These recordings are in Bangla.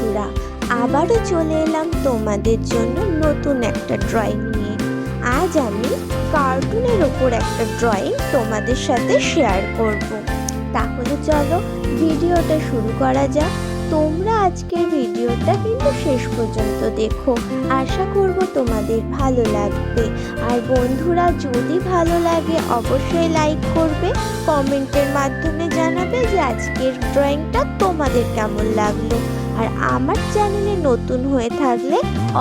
বন্ধুরা, আবারও চলে এলাম তোমাদের জন্য নতুন একটা ড্রয়িং নিয়ে। আজ আমি কার্টুনের ওপর একটা ড্রয়িং তোমাদের সাথে শেয়ার করব। তাহলে চলো ভিডিওটা শুরু করা যাক। তোমরা আজকের ভিডিওটা কিন্তু শেষ পর্যন্ত দেখো, আশা করব তোমাদের ভালো লাগবে। আর বন্ধুরা, যদি ভালো লাগে অবশ্যই লাইক করবে, কমেন্টের মাধ্যমে জানাবে যে আজকের ড্রয়িংটা তোমাদের কেমন লাগলো। আর আমার চ্যানেলে নতুন হয়ে থাকলে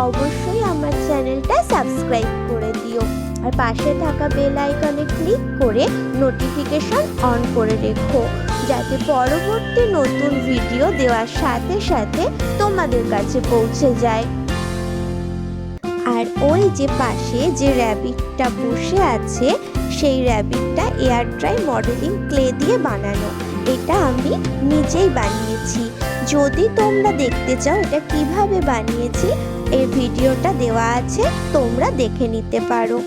অবশ্যই আমার চ্যানেলটা সাবস্ক্রাইব করে দিও, আর পাশে থাকা বেল আইকনে ক্লিক করে নোটিফিকেশন অন করে রেখো, যাতে পরবর্তী নতুন ভিডিও দেওয়ার সাথে সাথে তোমাদের কাছে পৌঁছে যায়। আর ওই যে পাশে যে র্যাবিটটা বসে আছে, সেই র্যাবিটটা এয়ার ড্রাই মডেলিং ক্লে দিয়ে বানানো। এটা আমি নিজেই বানিয়েছি। যদি তোমরা দেখতে চাও এটা কিভাবে বানিয়েছি, এই ভিডিওটা দেওয়া আছে, তোমরা দেখে নিতে পারো।